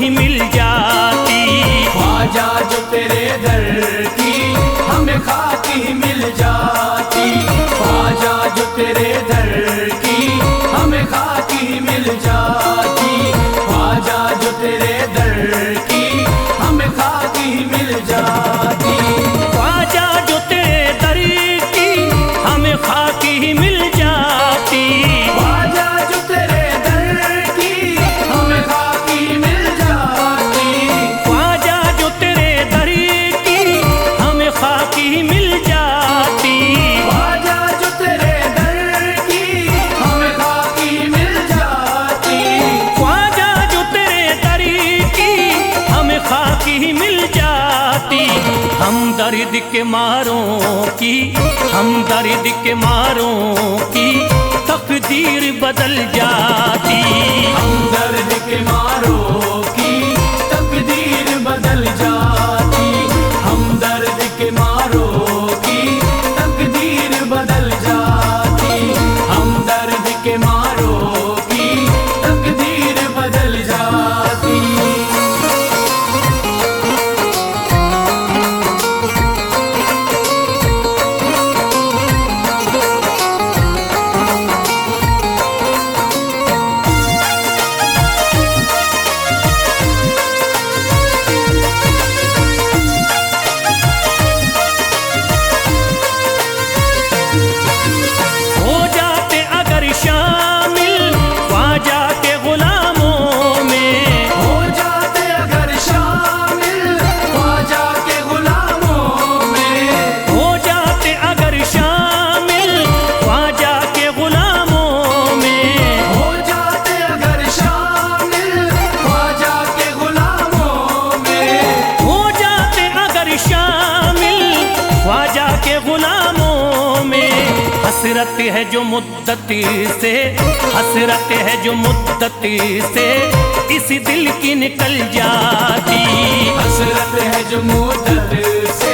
ही मिल जाती। ख्वाजा जो तेरे दर की हमें खाकी ही मिल जाती। ख्वाजा जो तेरे दर की हमें खाकी ही मिल जाती। ख्वाजा जो तेरे दर की हमें खाकी ही मिल जाती। ख्वाजा जो तेरे दर की हमें खाकी ही मिल जाती। ख्वाजा जो तेरे दर की हमें खाकी ही मिल जाती। ख्वाजा जो तेरे दर की हमें खाकी ही मिल जाती। ख्वाजा जो तेरे दर की हमें खाकी ही मिल जाती। ख्वाजा जो तेरे दर की हमें खाकी ही मिल जाती। हम दर्द के मारों की, हम दर्द के मारों की तकदीर बदल जाती। हम दर्द के मारों की तकदीर बदल जाती। हम दर्द के मारों की तकदीर बदल जाती। हम दर्द के मारों की तकदीर बदल जाती। हो जाते अगर शामिल ख्वाजा के गुलामों में। हो जाते अगर शामिल ख्वाजा के गुलामों में। हो जाते अगर शामिल ख्वाजा के गुलामों में। हो जाते अगर शामिल ख्वाजा के गुलामों में। हो जाते अगर शामिल ख्वाजा के गुलामों में। हसरत है जो मुद्दती से, हसरत है जो मुद्दती से इस दिल की निकल जाती। हसरत है जो मुद्दत से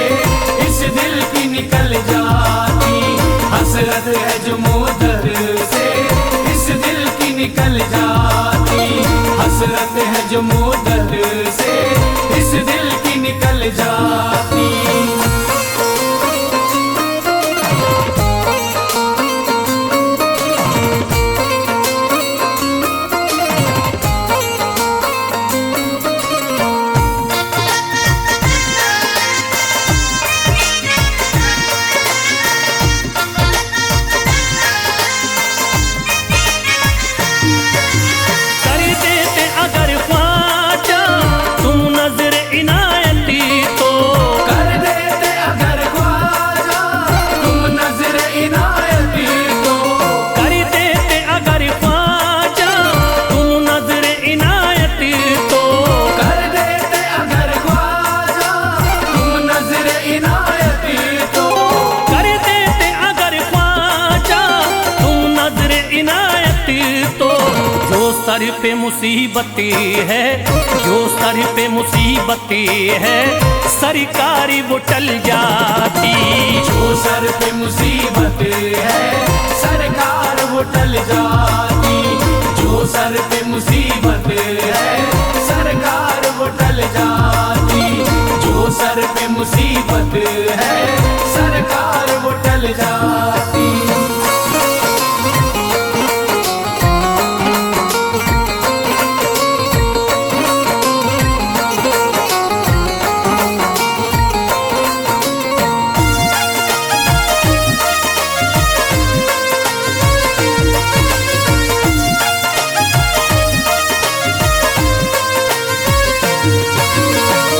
इस दिल की निकल जाती। हसरत है जो मुद्दत से इस दिल की निकल जाती। हसरत है जो मुद्दत से इस दिल की निकल जाती। कर देते अगर ख्वाजा तुम नजर इनायती तो। कर देते अगर ख्वाजा तुम नजर इनायती तो। कर देते अगर ख्वाजा तुम नजर इनायती तो। कर देते अगर ख्वाजा तुम नजर इनायती तो। कर देते अगर ख्वाजा तुम नजर इनायती तो। जो सर पे मुसीबती है, जो सर पे मुसीबती है सरकारी वो टल जाती। जो सर पे मुसीबत है सरकार वो टल जाती। जो सर पे मुसीबत है सरकार वो टल जाती। जो सर पे मुसीबत है सरकार वो टल जाती।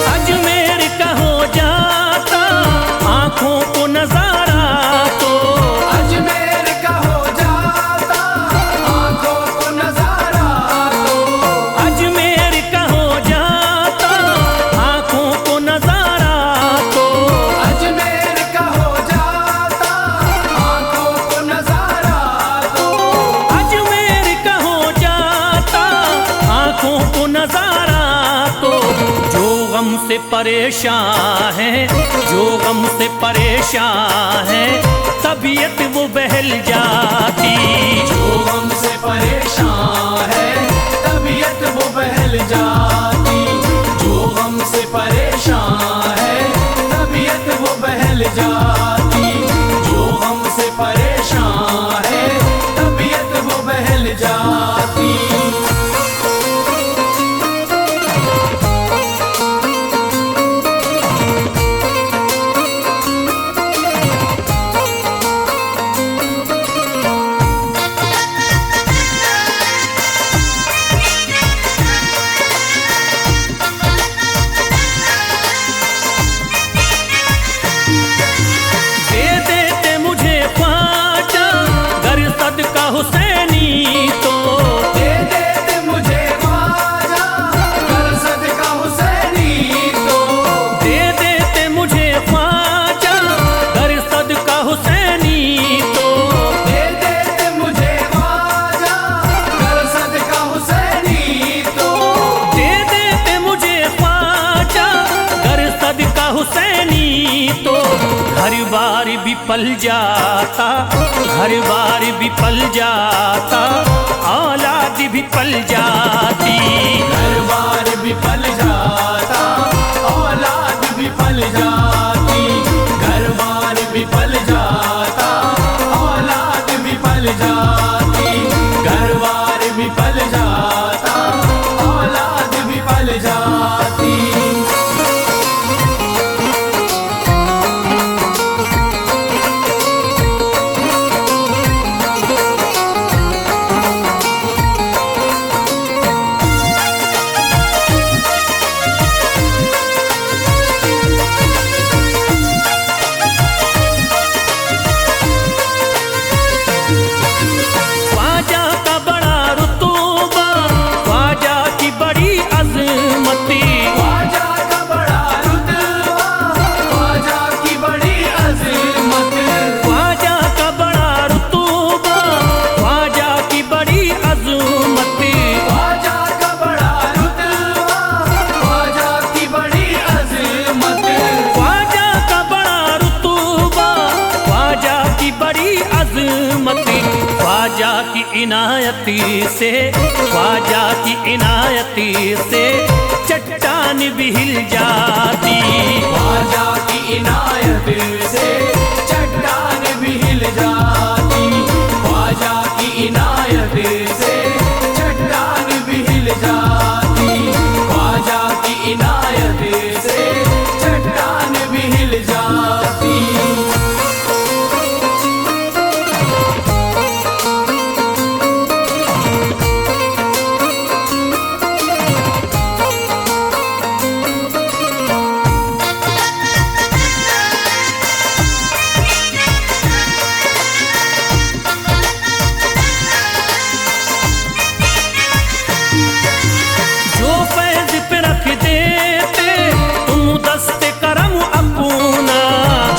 अजमेर का हो जाता आंखों को नजारा तो। अजमेर का हो जाता आंखों को नजारा तो। अजमेर का हो जाता आंखों को नजारा तो। अजमेर का हो जाता आंखों को नजारा तो। अजमेर का हो जाता आंखों को नजारा तो। जो गम से परेशान है, जो गम से परेशान है तबीयत वो बहल जाती। जो गम से परेशान है तबीयत वो बहल जाती। जाती। दे देते मुझे ख्वाजा गर सदका हुसैनी तो, दे देते मुझे ख्वाजा गर सदका हुसैनी तो, दे देते मुझे ख्वाजा गर सदका हुसैनी तो, दे देते मुझे ख्वाजा गर सदका हुसैनी तो, दे देते मुझे ख्वाजा गर सदका हुसैनी तो, घर बार भी पल जाता, घर बार भी पल जाता, औलाद भी पल जाती। घर बार भी पल जाता, औलाद भी पल जाती। घर बार भी पल जाता, औलाद भी पल जाती। घर बार भी पल जाता, औलाद भी पल जाती। ख्वाजा का बड़ा रुतबा, ख्वाजा की बड़ी अजमती, ख्वाजा का बड़ा रुतबा, ख्वाजा की बड़ी अज़मत। ख्वाजा का बड़ा रुतबा, ख्वाजा की बड़ी अजमती, ख्वाजा का बड़ा रुतबा, ख्वाजा की बड़ी अज़मत। ख्वाजा का बड़ा रुतबा, ख्वाजा की बड़ी अजमती, ख्वाजा की इनायती से, ख्वाजा की इनायती से चट्टान भी हिल जाती। ख्वाजा की इनायत से चट्टान भी हिल जाती। ख्वाजा की इनायत से चट्टान भी हिल जाती। ख्वाजा की इनायत से चट्टान भी हिल जाती। जो फैज पे रख देते तुम दस्ते करम अपना,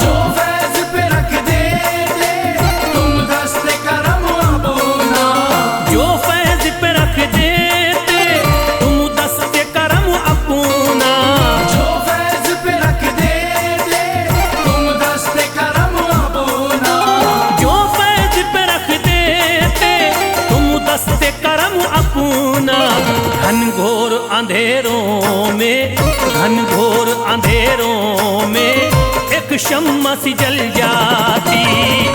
जो फैज पे रख देते तुम दस्ते करम अपना। जो फैज पे रख देते तुम दस्ते करम अपना, जो फैज पे रख देते तुम दस्ते करम अपना। जो फैज पे रख देते तुम दस्ते करम अपना। घनघोर अंधेरों में, घनघोर अंधेरों में एक शम्मा सी जल जाती।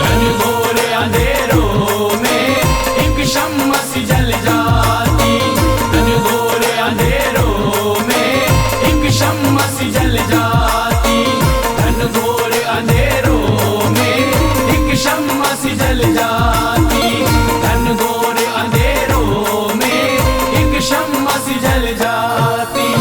घनघोर अंधेरों में एक शम्मा सी जल जाती। घनघोर अंधेरों में एक शम्मा सी जल जाती। घनघोर अंधेरों में एक शम्मा सी जल जाती। घनघोर अंधेरों में एक शम्मा सी जल जाती।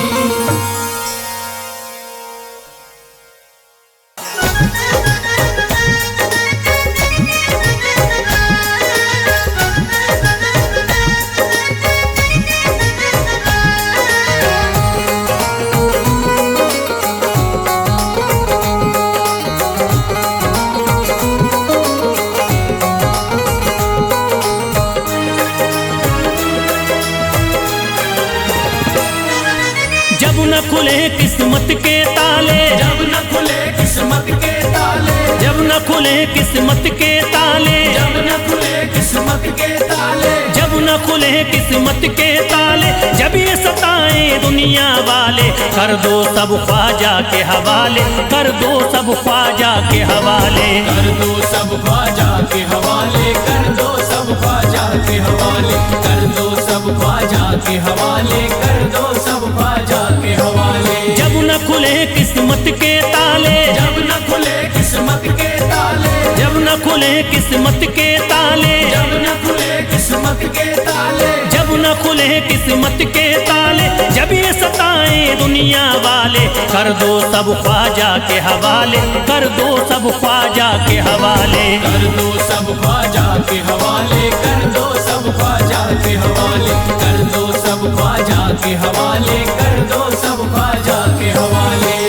जब न खुले किस्मत के ताले, जब न खुले किस्मत के ताले, ताले, जब न खुले किस्मत के ताले, जब न खुले किस्मत के ताले, जब न खुले किस्मत के ताले, जब ये सताए दुनिया वाले, कर दो सब ख्वाजा के हवाले, कर दो सब ख्वाजा के हवाले, कर दो सब ख्वाजा के हवाले, कर दो सब ख्वाजा के हवाले, कर दो सब ख्वाजा के हवाले, कर दो सब ख्वाजा के हवाले। जब न खुले किस्मत के ताले, जब न खुले किस्मत के ताले, जब न खुले किस्मत के ताले, जब न खुले किस्मत के ताले, जब न खुले किस्मत के ताले, जब ये सताए दुनिया वाले, कर दो सब ख्वाजा के हवाले, कर दो सब ख्वाजा के हवाले, कर दो सब ख्वाजा के हवाले, कर दो सब ख्वाजा के हवाले, कर दो सब ख्वाजा के हवाले, कर दो सब ख्वाजा के हवाले।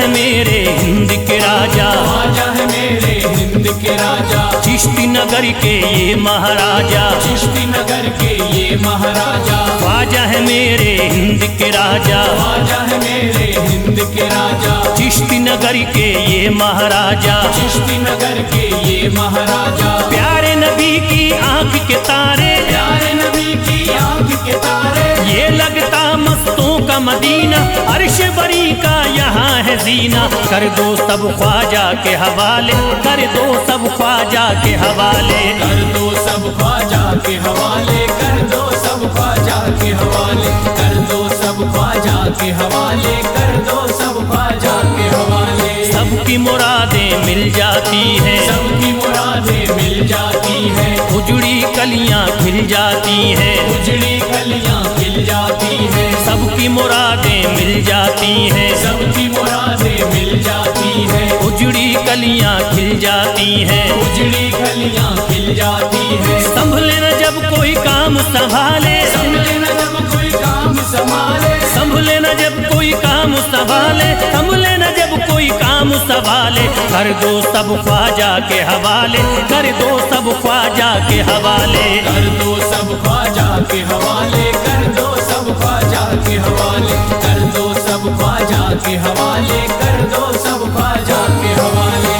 मेरे हिंद के राजा, ख्वाजा है मेरे हिंद के राजा, चिश्ती नगर के ये महाराजा, चिश्ती नगर के ये महाराजा, ख्वाजा है मेरे हिंद के राजा, ख्वाजा है मेरे हिंद के राजा, चिश्ती नगर के ये महाराजा, चिश्ती नगर के ये महाराजा, प्यारे नबी की आंख के तारे, प्यारे नबी की आंख के तारे, ये लगता मस्तों का मदीना, अर्श बरी का यहाँ है जीना, कर दो सब ख्वाजा के हवाले, कर दो सब ख्वाजा के हवाले, कर दो सब ख्वाजा के हवाले, कर दो सब ख्वाजा के हवाले, कर दो सब ख्वाजा के हवाले, कर दो सब ख्वाजा के हवाले। सबकी मुरादें मिल जाती हैं, सबकी मुरादें मिल जाती हैं, उजड़ी कलियां खिल जाती हैं, उजड़ी कलियां खिल जाती हैं, सबकी मुरादें मिल जाती हैं, सबकी मुरादें मिल जाती हैं, उजड़ी कलियां खिल जाती हैं, उजड़ी कलियां खिल जाती हैं। संभले न जब कोई काम संभाले, संभले न जब कोई काम संभाले, संभले न जब कोई काम संभाले, संभले न जब कोई काम संभाले, कर दो सब ख्वाजा के हवाले, कर दो सब ख्वाजा के हवाले, कर दो सब ख्वाजा के हवाले, कर दो सब ख्वाजा के हवाले, कर दो सब ख्वाजा के हवाले, कर दो सब ख्वाजा के हवाले।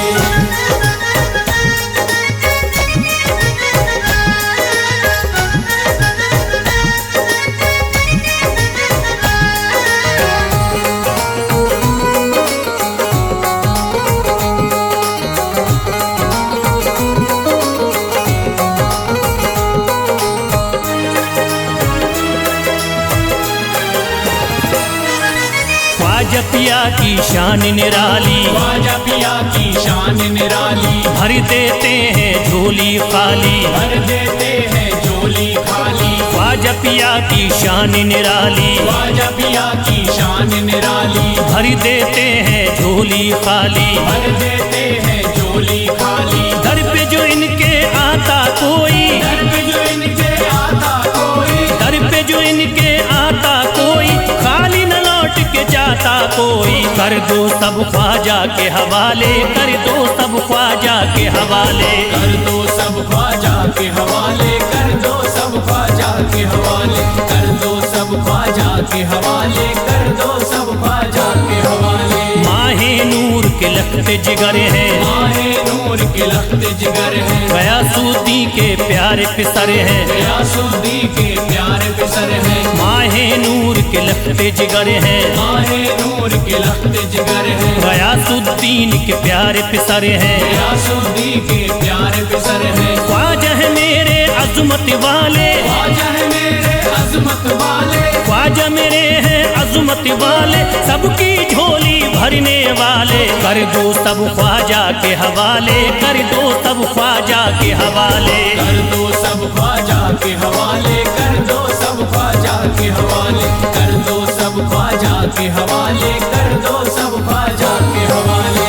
ख्वाजा पिया की शान निराली, ख्वाजा पिया की शान निराली, भर देते हैं झोली खाली, भर देते हैं झोली खाली, ख्वाजा पिया की शान निराली, ख्वाजा पिया की शान निराली, भर देते हैं झोली खाली, भर देते हैं झोली खाली, दर पे जो इनके आता कोई, दर पे जो इनके आता कोई, दर पे जो इनके आता कोई, खाली न लौट के जाता कोई, कर दो सब ख्वाजा के हवाले, कर दो सब ख्वाजा के हवाले, कर दो सब ख्वाजा के हवाले, कर दो सब ख्वाजा के हवाले, कर दो सब ख्वाजा के हवाले, कर दो सब ख्वाजा के हवाले। माहे नूर के लखते जिगर हैं, माहे नूर के लखते जिगर हैं, गयासुद्दीन के प्यारे पिसर हैं, गयासुद्दीन के प्यारे पिसर हैं, माहे नूर के लखते जिगर हैं, माहे नूर के लखते जिगर हैं, गयासुद्दीन के प्यारे पिसर हैं, गयासुद्दीन के प्यारे पिसर हैं। ख्वाजा है मेरे अज़मत वाले, ख्वाजा है मेरे अज़मत वाले, ख्वाजा मेरे हैं अज़मत वाले, सबकी झोली भरने वाले, कर दो सब ख्वाजा के हवाले, कर दो सब ख्वाजा के हवाले, कर दो सब ख्वाजा के हवाले, कर दो सब ख्वाजा के हवाले, कर दो सब ख्वाजा के हवाले, कर दो सब ख्वाजा के हवाले।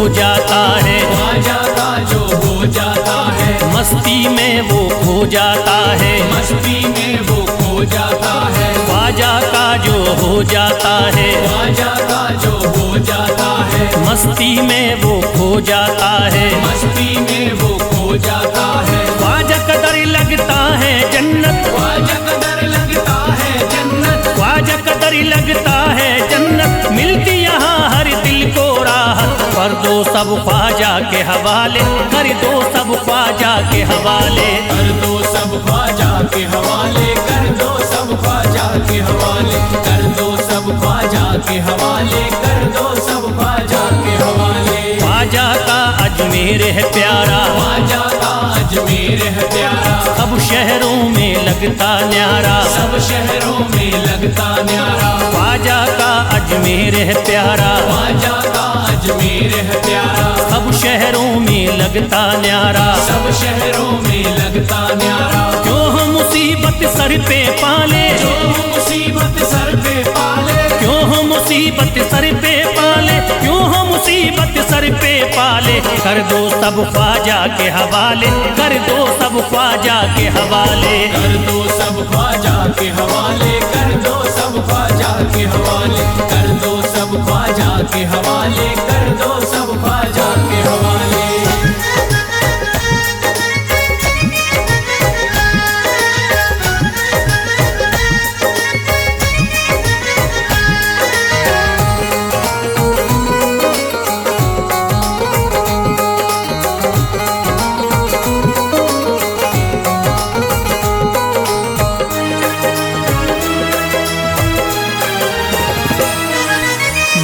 हो जाता है, ख्वाजा का जो हो जाता है, मस्ती में वो खो जाता है, मस्ती में वो खो जाता है, ख्वाजा का जो हो जाता है, ख्वाजा का जो हो जाता है, मस्ती में वो खो जाता है, मस्ती में वो खो जाता है, ख्वाजा कदर लगता है जन्नत, ख्वाजा कदर लगता है जन्नत, ख्वाजा कदर लगता है जन्नत, मिलती यहाँ हर दिल को राहत, कर दो सब ख्वाजा के हवाले, कर दो सब ख्वाजा के हवाले, कर दो सब ख्वाजा के हवाले, कर दो सब ख्वाजा के हवाले, कर दो सब ख्वाजा के हवाले, कर दो सब ख्वाजा के हवाले। ख्वाजा का अजमेर है प्यारा, ख्वाजा का अजमेर है प्यारा, सब शहरों में लगता न्यारा, सब शहरों में लगता न्यारा, ख्वाजा का अजमेर है प्यारा, ख्वाजा का अजमेर है प्यारा, सब शहरों में लगता न्यारा, सब शहरों में लगता न्यारा, क्यों हम मुसीबत सर पे पाले, जो मुसीबत सर पे पाले, क्यों हम मुसीबत सर पे पाले, क्यों हम मुसीबत सर पे पाले, कर दो सब ख्वाजा के हवाले, कर दो सब ख्वाजा के हवाले, कर दो सब ख्वाजा के हवाले, कर दो सब ख्वाजा के हवाले, कर दो सब ख्वाजा के हवाले, कर दो सब ख्वाजा के हवाले।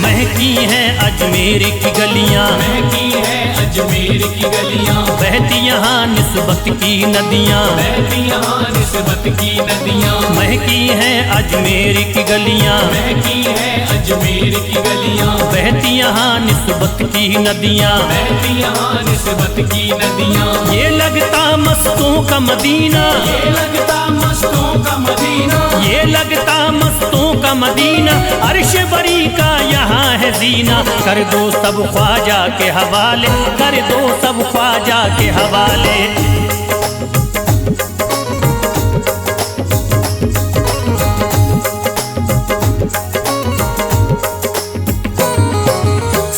महकी हैं अजमेर की गलियां, महकी है अजमेर की गलियां, बहती यहाँ निस्बत की नदियां, बहती यहाँ निस्बत की नदियां, महकी हैं अजमेर की गलियां, महकी है अजमेर की गलियां, बहती यहाँ निस्बत की नदियां, बहती यहाँ निस्बत की नदियां, ये लगता मस्तों का मदीना, ये लगता मस्तों का मदीना, ये लगता मस्तों का मदीना, अर्श बरी का यहाँ है जीना, कर दो सब ख्वाजा के हवाले, कर दो सब ख्वाजा के हवाले।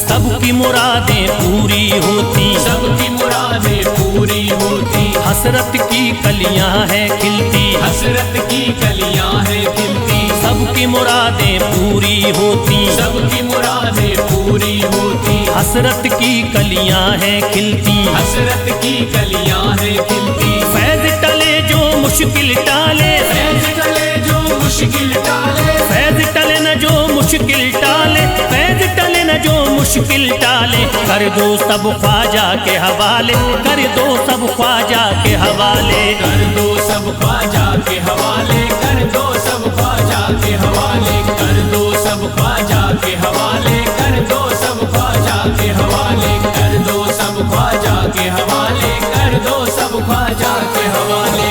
सबकी मुरादें पूरी होती, सबकी मुरादें पूरी होती, हसरत की कलियां हैं खिलती, हसरत की कलियां हैं खिलती, सबकी मुरादें पूरी होती, सबकी मुरादें पूरी होती, हसरत की कलियां हैं खिलती, हसरत की कलियां हैं खिलती, फैज टले जो मुश्किल टाले, फैज टले जो मुश्किल टाले, फैज टले न जो मुश्किल टाले, फैज टले न जो मुश्किल टाले, कर दो सब ख्वाजा के हवाले, कर दो सब ख्वाजा के हवाले, कर दो सब ख्वाजा के हवाले, कर दो सब ख्वाजा के हवाले, कर दो सब ख्वाजा के हवाले, कर दो सब ख्वाजा के हवाले, कर दो सब ख्वाजा के हवाले, कर दो सब ख्वाजा के हवाले।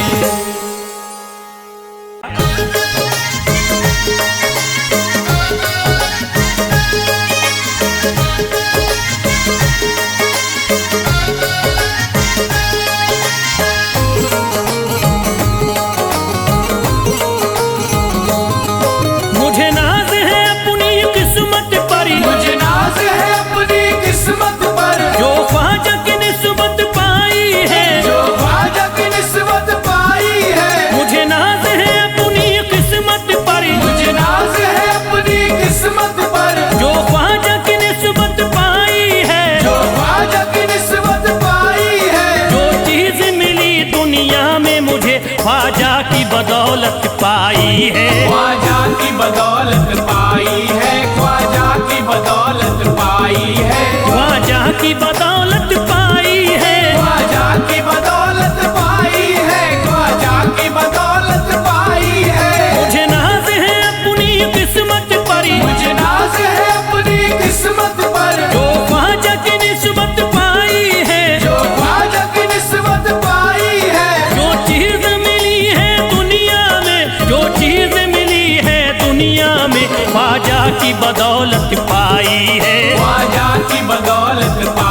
मुझे नाज है अपनी किस्मत पर, मुझे नाज है अपनी किस्मत पर, जो ख्वाजा की निस्बत पाई है, जो ख्वाजा की निस्बत पाई है, मुझे नाज है अपनी किस्मत पर, मुझे नाज है अपनी किस्मत पर, जो ख्वाजा की निस्बत पाई है, जो ख्वाजा की निस्बत पाई है, जो चीज मिली दुनिया में मुझे ख्वाजा की बदौलत पाई है, ख्वाजा की बदौलत पाई है, ख्वाजा की बदौलत पाई है, ख्वाजा की बदौलत पाई है, ख्वाजा की बदौलत पाई है, ख्वाजा की बदौलत पाई है, मुझे नाज है अपनी किस्मत पर, मुझे नाज है अपनी किस्मत पर, जो ख्वाजा की निस्बत पाई है, जो ख्वाजा की निस्बत पाई है, जो चीज मिली है दुनिया में, जो चीज मिली है दुनिया में ख्वाजा की बदौलत पाई है, ख्वाजा की बदौलत पाई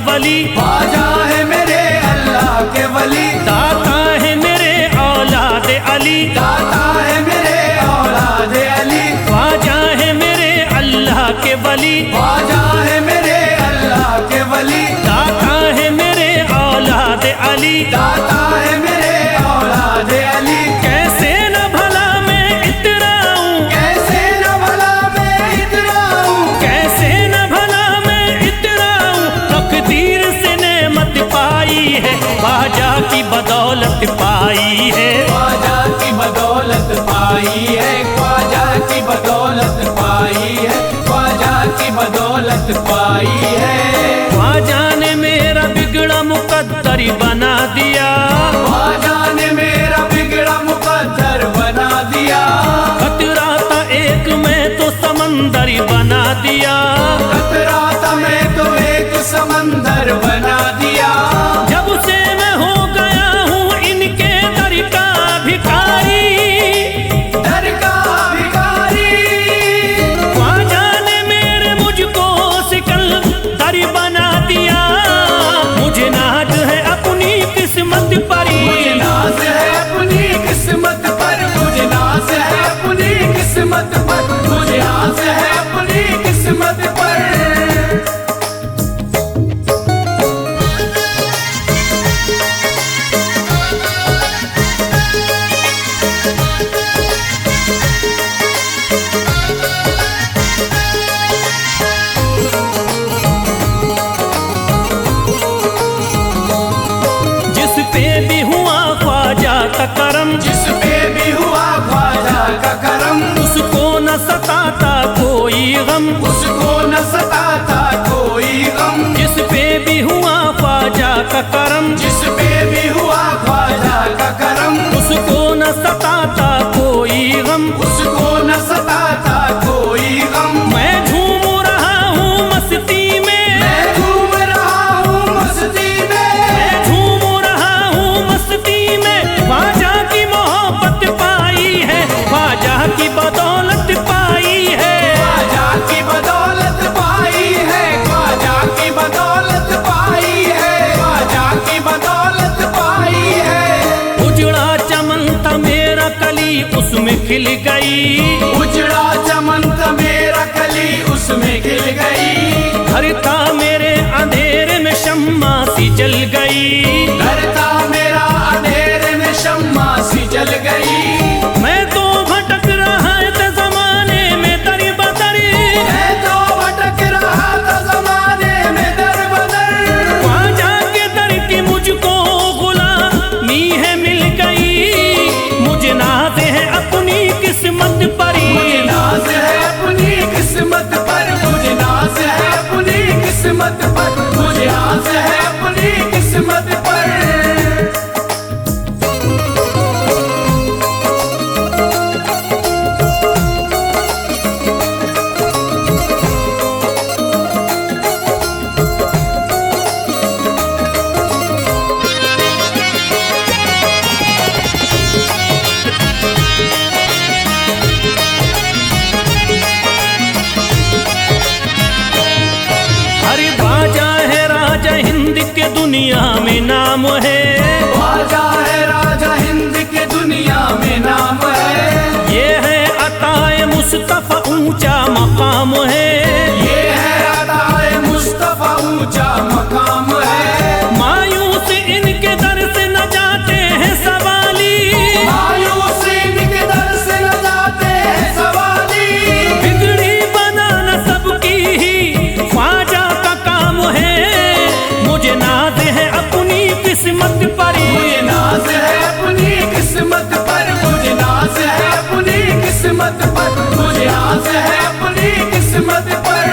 वली, ख्वाजा है मेरे अल्लाह के वली, दाता है मेरे औलाद अली, दाता है मेरे औलाद अली, ख्वाजा है मेरे अल्लाह के वली, ख्वाजा है मेरे अल्लाह के वली, दाता है मेरे औलाद अली, दाता है मेरे औलाद अली। कैसे न भला मैं इतराऊं, कैसे न भला मैं इतराऊं, कैसे न भला मैं इतराऊं, तकदीर से नेमत पाई है, ख्वाजा की बदौलत पाई है, ख्वाजा की बदौलत पाई है, ख्वाजा की बदौलत पाई है, ख्वाजा की बदौलत पाई है। ख्वाजा ने मेरा बिगड़ा मुकद्दर बना दिया, ख्वाजा ने मेरा बिगड़ा मुकद्दर बना दिया, खतरा था एक मैं तो समंदर बना दिया, खतरा था मैं तो एक समंदर बना दिया। जब से मैं हो गया हूँ इनके दर का भिखारी, दर का भिखारी, ख्वाजा ने मेरे मुझको सिकंदर बना दिया, मुझे नाज है अपनी किस्मत पर, मुझे नाज है अपनी किस्मत पर, मुझे नाज है अपनी किस्मत पर, मुझे नाज है अपनी किस्मत पर। जिस पे भी हुआ ख्वाजा का करम, जिस पे भी हुआ ख्वाजा का करम, उसको न सताता कोई गम, उसको न सताता कोई गम। जिस पे भी हुआ ख्वाजा का करम, जिस पे भी हुआ ख्वाजा का करम, उसको न सताता कोई गम, उसको न सताता कोई गम। मैं झूम रहा हूँ मस्ती में, मैं घूम रहा हूँ मस्ती में, मैं झूम रहा हूँ मस्ती में, ख्वाजा की मोहब्बत पाई है, ख्वाजा की बदौलत पाई है, ख्वाजा की बदौलत पाई है, ख्वाजा की बदौलत पाई है, ख्वाजा की बदौलत पाई है। उजड़ा चमन था मेरा कली उसमें खिल गई, उजड़ा चमन था मेरा कली उसमें खिल गई, घर था मेरे अंधेरे में शम्मा सी जल गई, घर था मेरा अंधेरे में शम्मा सी जल गई। मैं तो भटक रहा था जमाने में दर बदर, मैं तो भटक रहा था जमाने में दर बदर, ख्वाजा के दर की मुझको गुलामी है मिल गई, मुझे नाज है अपनी किस्मत पर, मुझे नाज है अपनी किस्मत पर, मुझे नाज है अपनी किस्मत पर, मुझे नाज है अपनी किस्मत पर। अरे ख्वाजा है राजा हिंद के दुनिया में नाम है, ख्वाजा है राजा हिंद के दुनिया में नाम है, ये है अताए मुस्तफा ऊंचा मकाम है, ये है अताए मुस्तफा ऊंचा मकाम है। मायूस इनके दर से न जाते हैं सवाली, मायूस इनके दर से न जाते हैं सवाली, बिगड़ी बनाना सबकी ही ख्वाजा का काम है, मुझे नाज है अपनी किस्मत पर, मुझे नाज है अपनी किस्मत पर, मुझे नाज है अपनी किस्मत पर, मुझे नाज है अपनी किस्मत पर।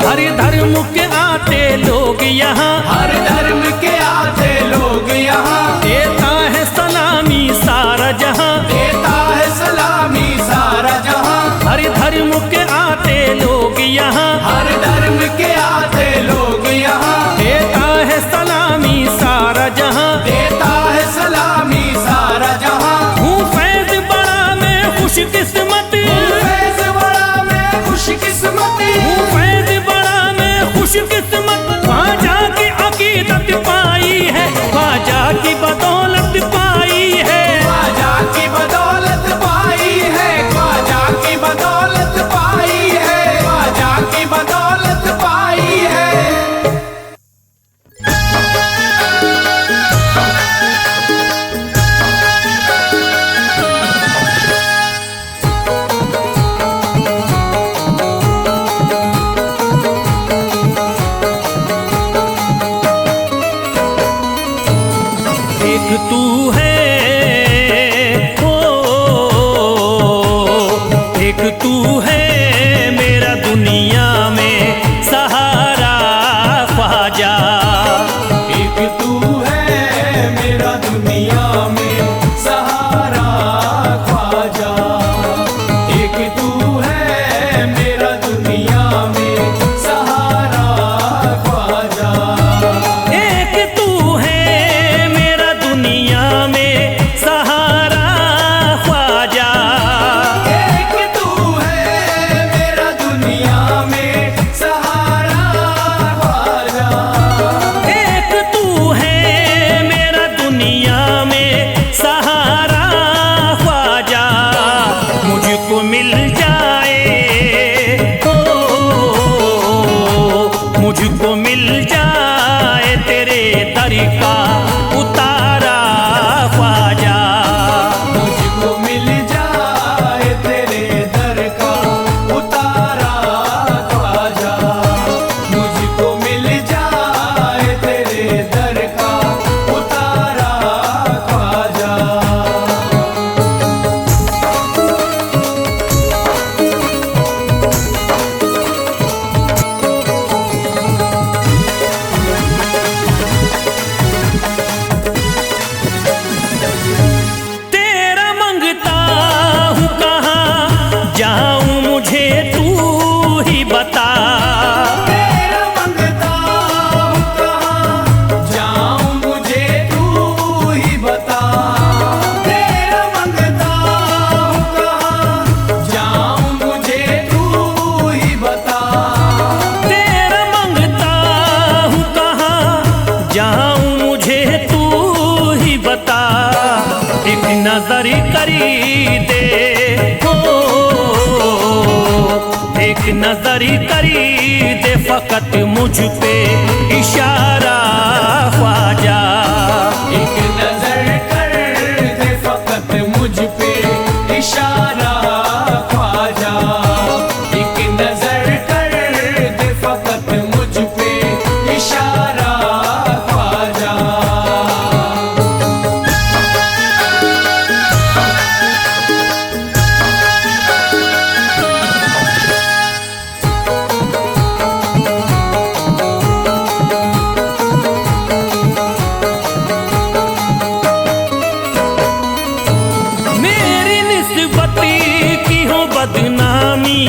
हर धर्म के आते लोग यहाँ, हर धर्म के आते लोग यहाँ, देता है सलामी सारा जहाँ, देता है सलामी सारा जहाँ। हर धर्म के आते लोग यहाँ, हर धर्म के आते लोग यहाँ, देता है सलामी सारा जहाँ, देता है सलामी सारा जहाँ। हूँ फैज बड़ा मैं खुशकिस्मत, फैज़ बड़ा मैं खुशकिस्मत, हूँ फैज बड़ा मैं एक तू है, ओ एक तू है मेरा दुनिया में सहारा ख्वाजा। एक तू है मेरा दुनिया में सहारा ख्वाजा। एक तू है मेरा दुनिया में सहारा ख्वाजा। एक तू है मेरा दुनिया में सहारा ख्वाजा। एक तू है मेरा दुनिया में सहारा ख्वाजा। एक तू है मेरा दुनिया में सहारा ख्वाजा। मुझको मिल जाए, ओ मुझको मिल जाए तेरे दर का उतारा ख्वाजा। मुझको मिल जाए तेरे दर का उतारा ख्वाजा। मुझको मिल जाए तेरे दर का उतारा ख्वाजा। तेरा मंगता हूँ कहाँ जाऊँ मुझे तू ही बता। तेरा मंगता हूँ कहाँ जाऊँ मुझे तू ही बता। तेरा मंगता हूँ कहाँ जाऊँ मुझे तू ही बता। तेरा मंगता हूँ कहाँ जाऊँ मुझे तू ही बता। एक नजर करी दे, हो एक नजर करी दे फकत मुझ पे इशारा ख्वाजा। एक नजर कर दे फकत मुझ पे इशारा ख्वाजा। एक नजर कर दे फकत मुझ पे इशारा ख्वाजा। मेरी निस्बत की हो बदनामी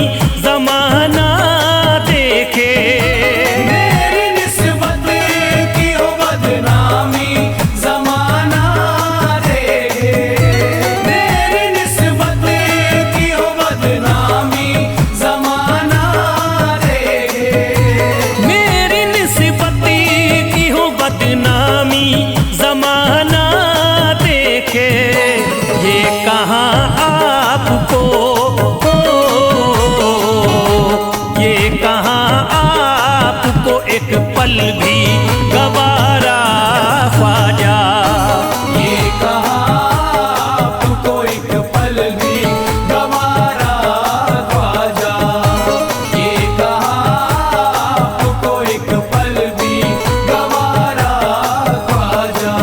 जमाना देखे। मेरी निस्बत की हो बदनामी जमाना देखे। मेरी निस्बत की हो बदनामी जमाना देखे। मेरी निस्बत की हो बदनामी जमाना देखे। ये कहाँ आपको, ये कहाँ आपको एक पल भी गवारा ख्वाजा। ये कहाँ आपको एक पल भी गवारा ख्वाजा। ये कहाँ आपको एक पल भी गवारा ख्वाजा।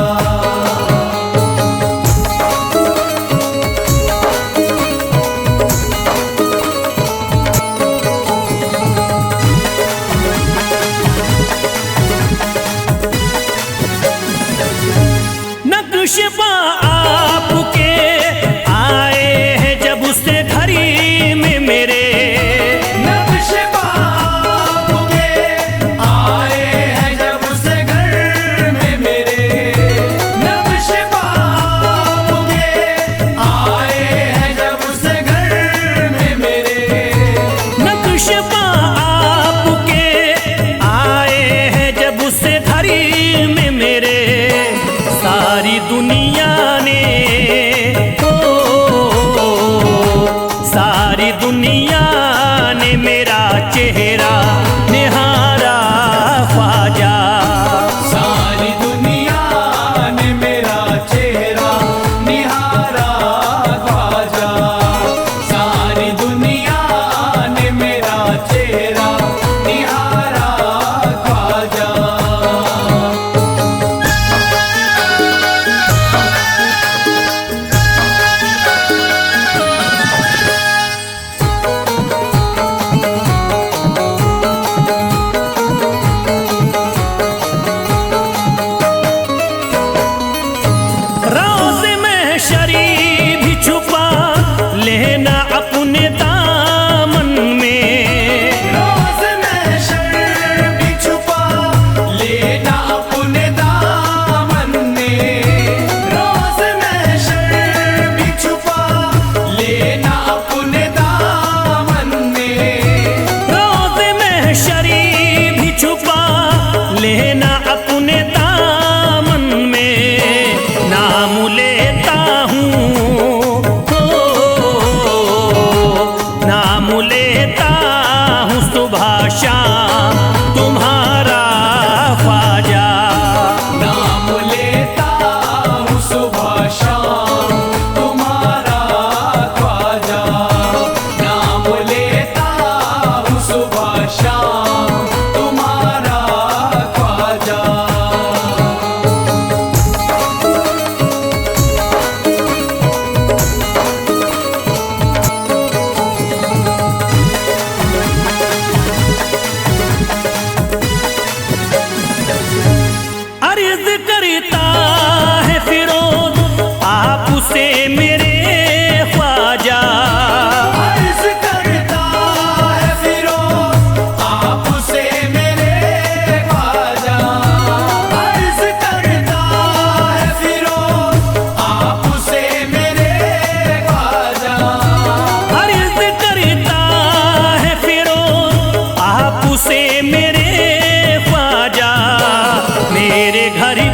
घड़ी